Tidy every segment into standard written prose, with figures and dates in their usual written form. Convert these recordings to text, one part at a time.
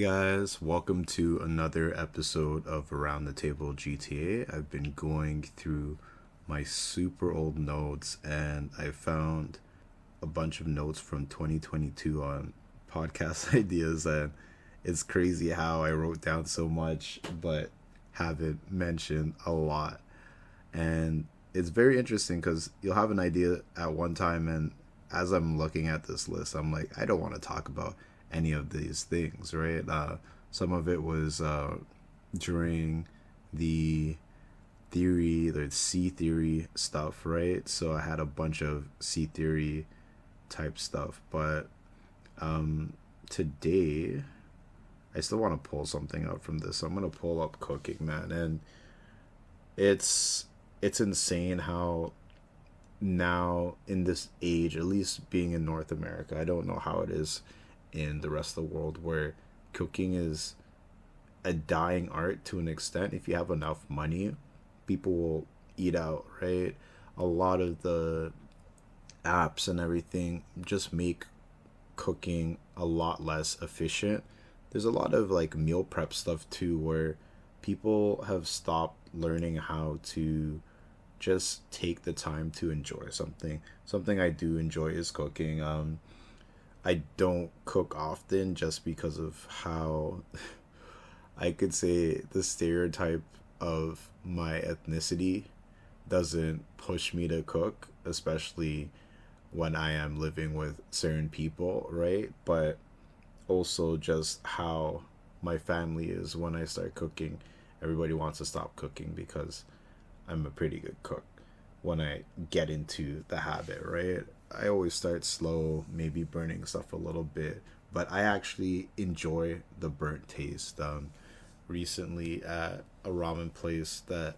guys, welcome to another episode of Around the Table GTA. I've been going through my super old notes and I found a bunch of notes from 2022 on podcast ideas, and it's crazy how I wrote down so much but haven't mentioned a lot. And it's very interesting because you'll have an idea at one time, and as I'm looking at this list, I'm like, I don't want to talk about any of these things, right? Some of it was during the the C theory stuff, right? So I had a bunch of C theory type stuff, but um, today I still want to pull something up from this. So I'm gonna pull up cooking, man, and it's it's insane how now in this age, at least being in North America, I don't know how it is in the rest of the world, where cooking is a dying art to an extent. If you have enough money, people will eat out, right? A lot of the apps and everything just make cooking a lot less efficient. There's a lot of like meal prep stuff too, where people have stopped learning how to just take the time to enjoy something. Something I do enjoy is cooking. I don't cook often just because of how I could say the stereotype of my ethnicity doesn't push me to cook, especially when I am living with certain people, right? But also just how my family is when I start cooking. Everybody wants to stop cooking because I'm a pretty good cook when I get into the habit, right? I always start slow, maybe burning stuff a little bit, but I actually enjoy the burnt taste. Recently, at a ramen place that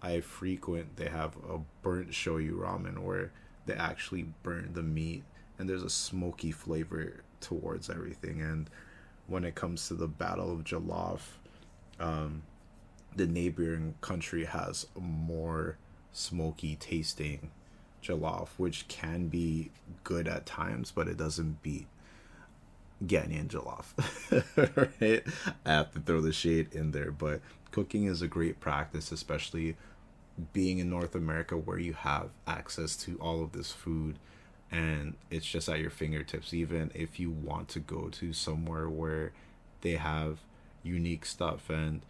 I frequent, they have a burnt shoyu ramen where they actually burn the meat and there's a smoky flavor towards everything. And when it comes to the Battle of Jollof, um, the neighboring country has a more smoky tasting jollof, which can be good at times, but it doesn't beat Ghanaian jollof. Right? I have to throw the shade in there, but cooking is a great practice, especially being in North America where you have access to all of this food and it's just at your fingertips. Even if you want to go to somewhere where they have unique stuff, and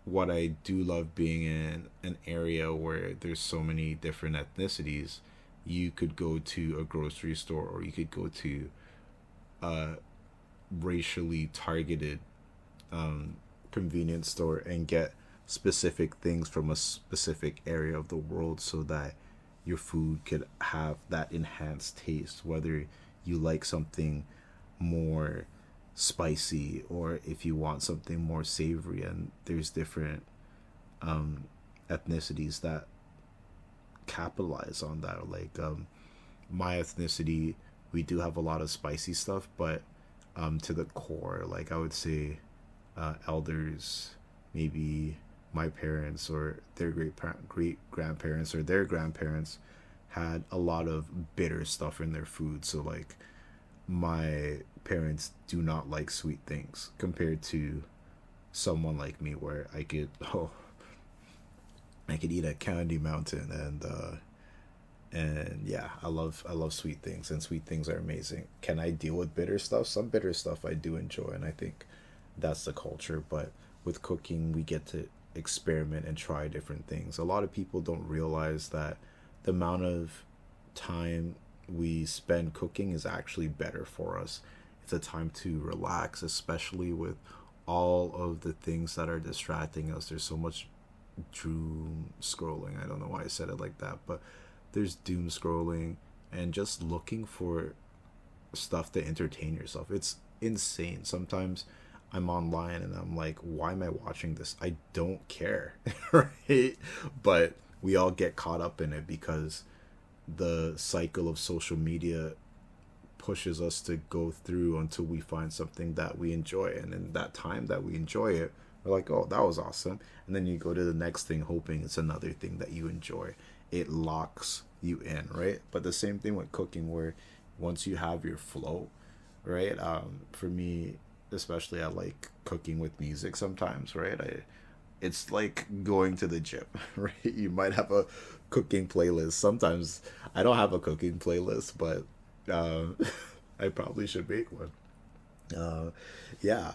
what I do love being in an area where there's so many different ethnicities, you could go to a grocery store or you could go to a racially targeted um, convenience store and get specific things from a specific area of the world so that your food could have that enhanced taste, whether you like something more spicy or if you want something more savory. And there's different um, ethnicities that capitalize on that. Like my ethnicity, we do have a lot of spicy stuff, but to the core, like I would say, elders, maybe my parents or their great grandparents or their grandparents had a lot of bitter stuff in their food. So like my parents do not like sweet things compared to someone like me where I could I could eat a candy mountain, and yeah, I love sweet things, and sweet things are amazing. Can I deal with bitter stuff? Some bitter stuff I do enjoy, and I think that's the culture. But with cooking, we get to experiment and try different things. A lot of people don't realize that the amount of time we spend cooking is actually better for us. It's a time to relax, especially with all of the things that are distracting us. There's so much doom scrolling. I don't know why I said it like that, but there's doom scrolling and just looking for stuff to entertain yourself. It's insane. Sometimes I'm online and I'm like, why am I watching this? I don't care, right? But we all get caught up in it because the cycle of social media pushes us to go through until we find something that we enjoy. And in that time that we enjoy it, we're like, oh, that was awesome. And then you go to the next thing hoping it's another thing that you enjoy. It locks you in, right? But the same thing with cooking, where once you have your flow, right? For me, especially I like cooking with music sometimes, right? It's like going to the gym, right? You might have a cooking playlist. Sometimes I don't have a cooking playlist, but I probably should make one. Uh, yeah,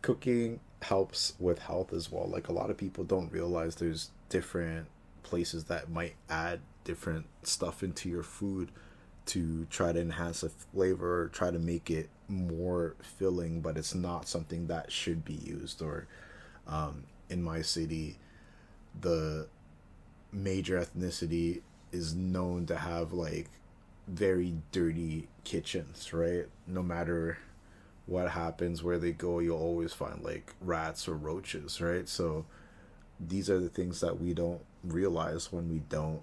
cooking helps with health as well. Like a lot of people don't realize there's different places that might add different stuff into your food to try to enhance a flavor or try to make it more filling, but it's not something that should be used. Or in my city, the major ethnicity is known to have like very dirty kitchens, right? No matter what happens where they go, you'll always find like rats or roaches, right? So these are the things that we don't realize when we don't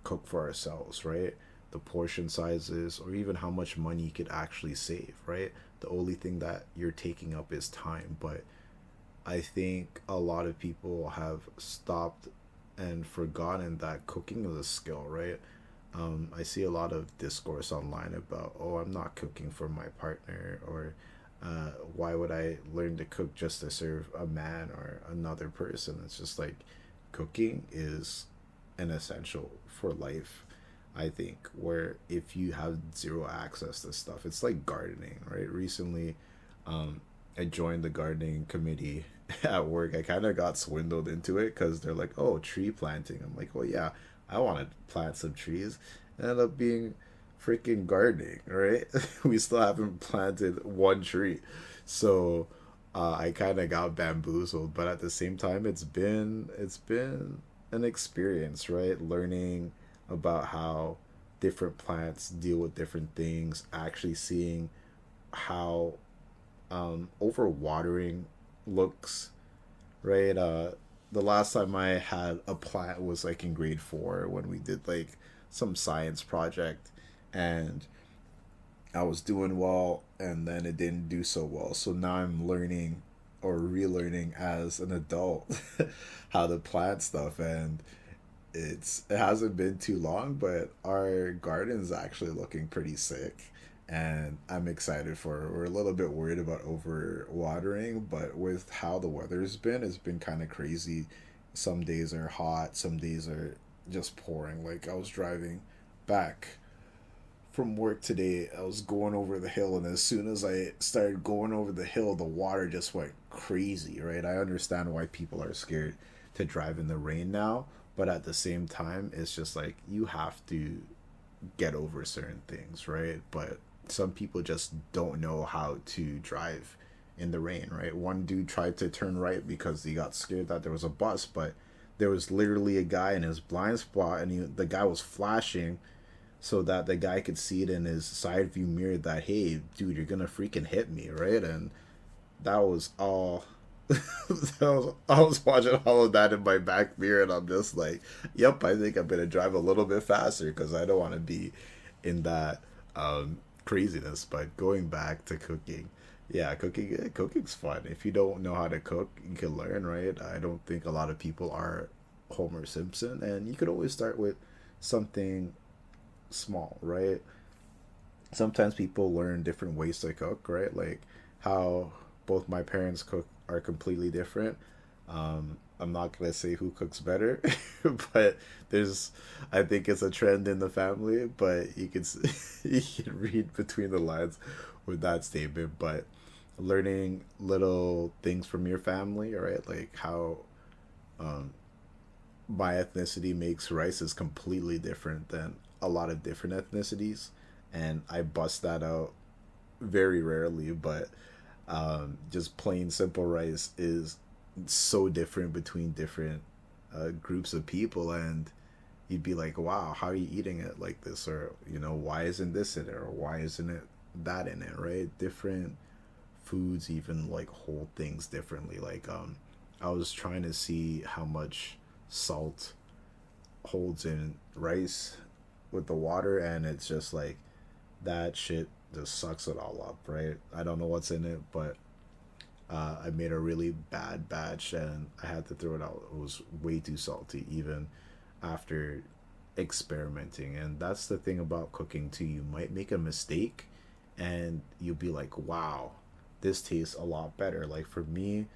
cook for ourselves, right? The portion sizes or even how much money you could actually save, right? The only thing that you're taking up is time. But I think a lot of people have stopped and forgotten that cooking is a skill, right? I see a lot of discourse online about, oh, I'm not cooking for my partner, or why would I learn to cook just to serve a man or another person? It's just like cooking is an essential for life, I think, where if you have zero access to stuff, it's like gardening, right? Recently, I joined the gardening committee at work. I kind of got swindled into it because they're like, "Oh, tree planting." I'm like, "Well, yeah, I want to plant some trees." It ended up being freaking gardening, right? We still haven't planted one tree, so I kind of got bamboozled. But at the same time, it's been an experience, right? Learning about how different plants deal with different things, actually seeing how overwatering looks, right? The last time I had a plant was like in grade four when we did like some science project, and I was doing well, and then it didn't do so well. So now I'm learning or relearning as an adult how to plant stuff, and it hasn't been too long, but our garden's actually looking pretty sick. And I'm excited for it. We're a little bit worried about over watering, but with how the weather's been, it's been kind of crazy. Some days are hot, some days are just pouring. Like I was driving back from work today, I was going over the hill, and as soon as I started going over the hill, the water just went crazy, right? I understand why people are scared to drive in the rain now, but at the same time, it's just like you have to get over certain things, right? But some people just don't know how to drive in the rain, right? One dude tried to turn right because he got scared that there was a bus, but there was literally a guy in his blind spot, and the guy was flashing so that the guy could see it in his side view mirror that, hey, dude, you're gonna freaking hit me, right? And that was all. I was watching all of that in my back mirror, and I'm just like, yep, I think I'm gonna drive a little bit faster because I don't want to be in that craziness. But going back to cooking, yeah, cooking's fun. If you don't know how to cook, you can learn, right? I don't think a lot of people are Homer Simpson, and you could always start with something small, right? Sometimes people learn different ways to cook, right? Like how both my parents cook are completely different. I'm not gonna say who cooks better, but there's, I think it's a trend in the family. But you can you can read between the lines with that statement. But learning little things from your family, right? Like how um, my ethnicity makes rice is completely different than a lot of different ethnicities, and I bust that out very rarely. But just plain simple rice is so different between different groups of people, and you'd be like, wow, how are you eating it like this? Or why isn't this in it, or why isn't it that in it, right? Different foods even like hold things differently. Like I was trying to see how much salt holds in rice with the water, and it's just like that shit just sucks it all up, right? I don't know what's in it, but I made a really bad batch and I had to throw it out. It was way too salty, even after experimenting. And that's the thing about cooking too. You might make a mistake and you'll be like, wow. this tastes a lot better. Like for me,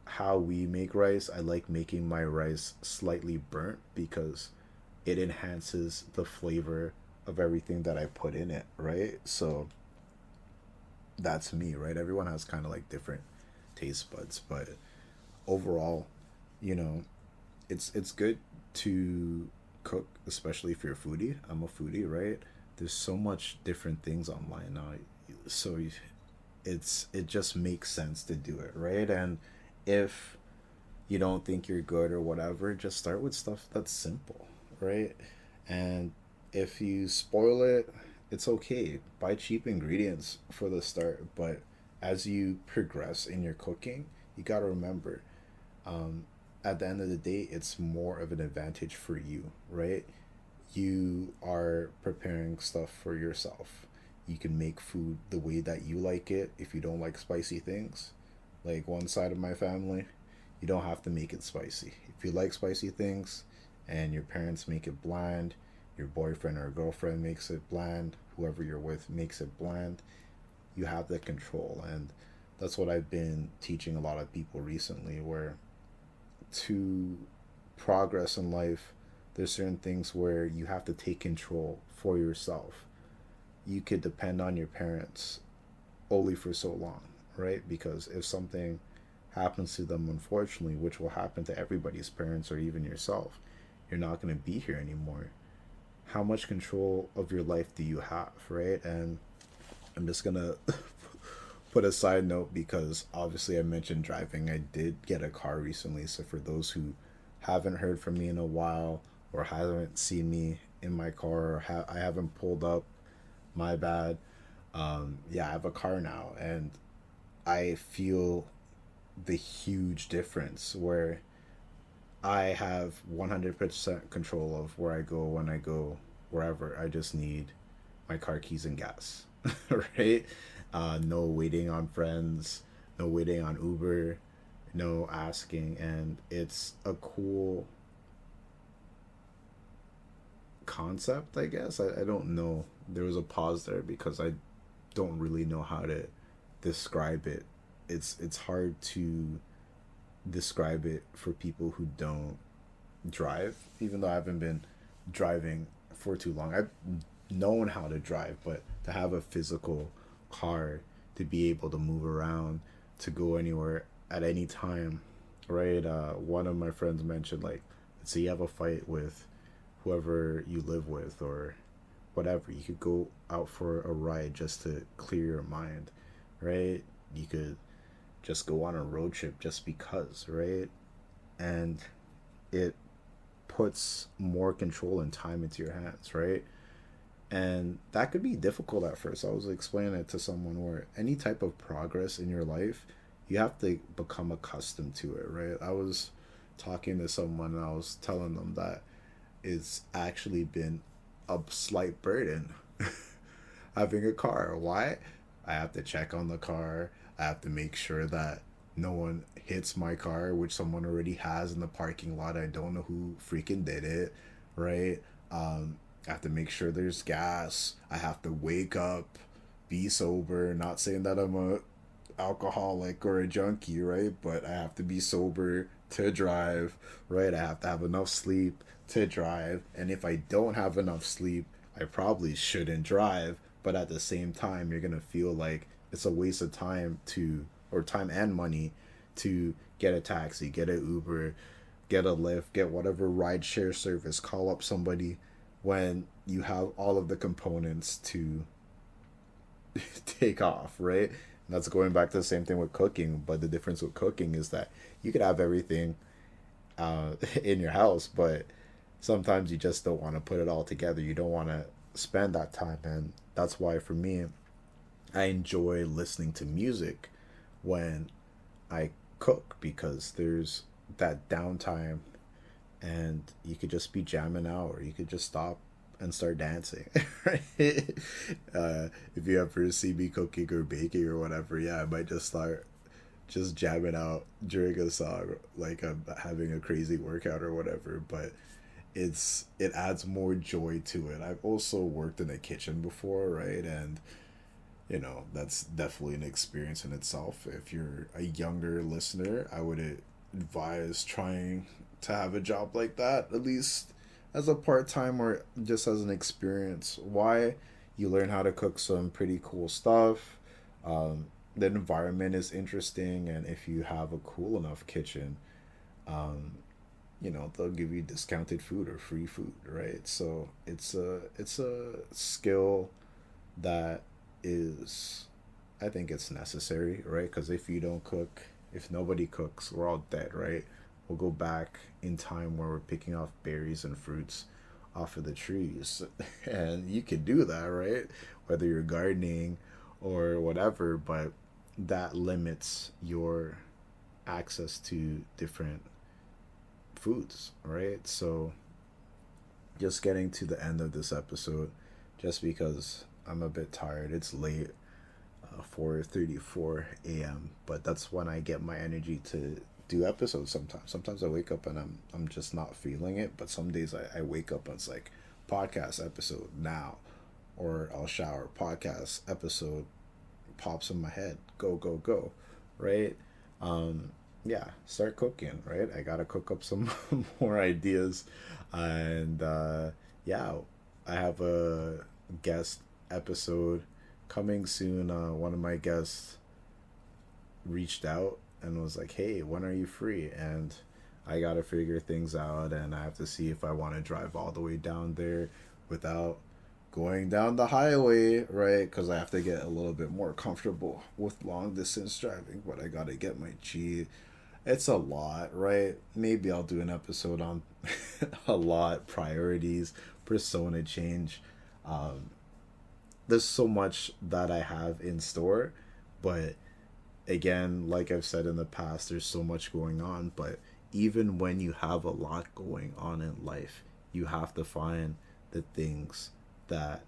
how we make rice, I like making my rice slightly burnt because it enhances the flavor of everything that I put in it, right? So that's me, right? Everyone has kind of like different taste buds, but overall, you know, it's good to cook, especially if you're a foodie. I'm a foodie, right? There's so much different things online now, so it just makes sense to do it, right? And if you don't think you're good or whatever, just start with stuff that's simple, right? And if you spoil it, it's okay. Buy cheap ingredients for the start, but as you progress in your cooking, you got to remember, um, at the end of the day, it's more of an advantage for you, right? You are preparing stuff for yourself. You can make food the way that you like it if you don't like spicy things. Like one side of my family, you don't have to make it spicy. If you like spicy things and your parents make it bland, your boyfriend or girlfriend makes it bland, whoever you're with makes it bland, you have the control. And that's what I've been teaching a lot of people recently, where to progress in life, there's certain things where you have to take control for yourself. You could depend on your parents only for so long, right? Because if something happens to them, unfortunately, which will happen to everybody's parents or even yourself, you're not going to be here anymore. How much control of your life do you have, right? And I'm just going to put a side note because obviously I mentioned driving. I did get a car recently. So for those who haven't heard from me in a while or haven't seen me in my car or I haven't pulled up, my bad. Yeah, I have a car now and I feel the huge difference where I have 100% control of where I go when I go wherever. I just need my car keys and gas, right? No waiting on friends, no waiting on Uber, no asking. And it's a cool concept, I guess. I don't know. There was a pause there because I don't really know how to describe it. It's hard to describe it for people who don't drive, even though I haven't been driving for too long. I've known how to drive, but to have a physical car to be able to move around, to go anywhere at any time, right? One of my friends mentioned, like, let's say you have a fight with whoever you live with or whatever, you could go out for a ride just to clear your mind, right? You could just go on a road trip just because, right? And it puts more control and time into your hands, right? And that could be difficult at first. I was explaining it to someone where any type of progress in your life, you have to become accustomed to it, right? I was talking to someone and I was telling them that it's actually been a slight burden having a car. Why? I have to check on the car. I have to make sure that no one hits my car, which someone already has in the parking lot. I don't know who freaking did it, right? I have to make sure there's gas. I have to wake up, be sober. Not saying that I'm a alcoholic or a junkie, right? But I have to be sober to drive, right? I have to have enough sleep to drive. And if I don't have enough sleep, I probably shouldn't drive. But at the same time, you're going to feel like it's a waste of time to, or time and money to get a taxi, get an Uber, get a Lyft, get whatever ride share service, call up somebody when you have all of the components to take off, right? And that's going back to the same thing with cooking, but the difference with cooking is that you could have everything in your house, but sometimes you just don't want to put it all together. You don't want to spend that time, and that's why for me, I enjoy listening to music when I cook because there's that downtime and you could just be jamming out or you could just stop and start dancing. Right? If you ever see me cooking or baking or whatever, yeah, I might just start just jamming out during a song like I'm having a crazy workout or whatever. But it adds more joy to it. I've also worked in a kitchen before, right? And that's definitely an experience in itself. If you're a younger listener, I would advise trying to have a job like that, at least as a part time or just as an experience. Why? You learn how to cook some pretty cool stuff. Um, the environment is interesting, and if you have a cool enough kitchen, um, they'll give you discounted food or free food, right? So it's a skill that is, I think it's necessary, right? Because if you don't cook, if nobody cooks, we're all dead, right? We'll go back in time where we're picking off berries and fruits off of the trees. And you can do that, right? Whether you're gardening or whatever, but that limits your access to different foods, right? So just getting to the end of this episode, just because I'm a bit tired. It's late, 4:34 a.m. But that's when I get my energy to do episodes. Sometimes I wake up and I'm just not feeling it. But some days I wake up and it's like podcast episode now, or I'll shower, podcast episode pops in my head. Go go go, right? Um, yeah, start cooking, right? I gotta cook up some more ideas, and yeah, I have a guest episode coming soon. One of my guests reached out and was like, "Hey, when are you free?" And I gotta figure things out, and I have to see if I want to drive all the way down there without going down the highway, right? Because I have to get a little bit more comfortable with long distance driving, but I gotta get my G. It's a lot, right? Maybe I'll do an episode on a lot, priorities, persona change. Um, there's so much that I have in store, but again, like I've said in the past, there's so much going on. But even when you have a lot going on in life, you have to find the things that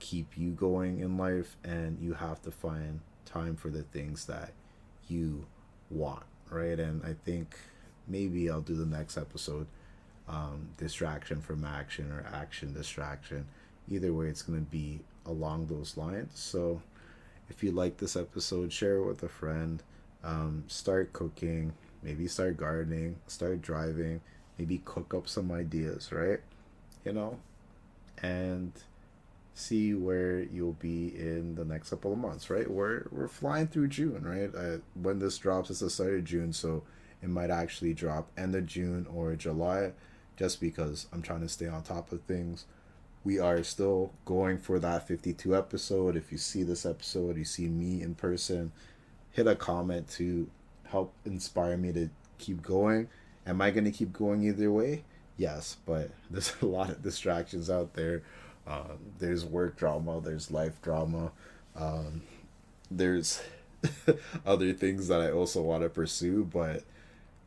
keep you going in life, and you have to find time for the things that you want, right? And I think maybe I'll do the next episode, distraction from action or action distraction. Either way, it's going to be along those lines. So if you like this episode, share it with a friend. Start cooking, maybe start gardening, start driving, maybe cook up some ideas, right? You know, and see where you'll be in the next couple of months, right? We're flying through June, right? When this drops, it's the start of June, so it might actually drop end of June or July, just because I'm trying to stay on top of things. We are still going for that 52 episode. If you see this episode, you see me in person, hit a comment to help inspire me to keep going. Am I going to keep going either way? Yes, but there's a lot of distractions out there. There's work drama, there's life drama, um, there's other things that I also want to pursue, but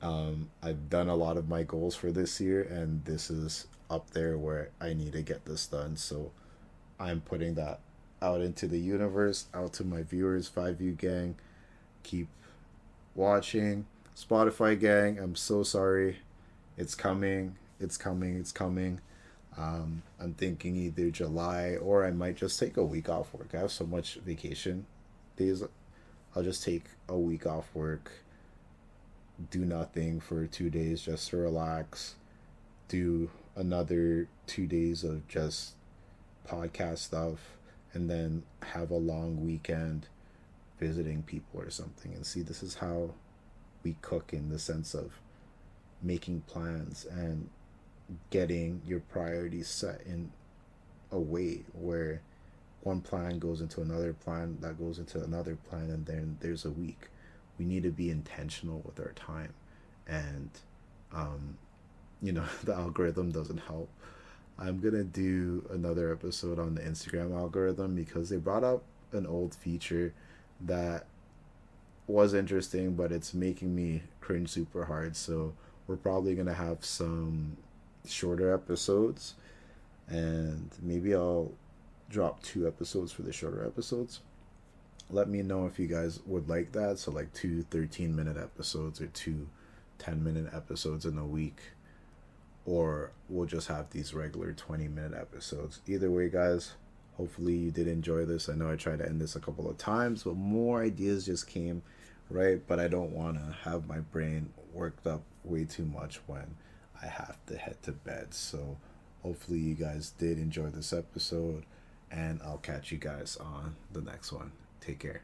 I've done a lot of my goals for this year, and this is up there where I need to get this done. So I'm putting that out into the universe, out to my viewers, 5 View Gang. Keep watching. Spotify Gang, I'm so sorry. It's coming. It's coming. It's coming. I'm thinking either July, or I might just take a week off work. I have so much vacation days. I'll just take a week off work, do nothing for 2 days just to relax, do another 2 days of just podcast stuff, and then have a long weekend visiting people or something. And see, this is how we cook, in the sense of making plans and getting your priorities set in a way where one plan goes into another plan that goes into another plan, and then there's a week. We need to be intentional with our time, and um, the algorithm doesn't help. I'm gonna do another episode on the Instagram algorithm, because they brought up an old feature that was interesting, but it's making me cringe super hard. So we're probably gonna have some shorter episodes, and maybe I'll drop 2 episodes for the shorter episodes. Let me know if you guys would like that. So like two 13-minute episodes, or two 10-minute episodes in a week, or we'll just have these regular 20-minute episodes. Either way, guys, Hopefully you did enjoy this. I know I tried to end this a couple of times, but more ideas just came, right? But I don't want to have my brain worked up way too much when I have to head to bed. So hopefully you guys did enjoy this episode, and I'll catch you guys on the next one. Take care.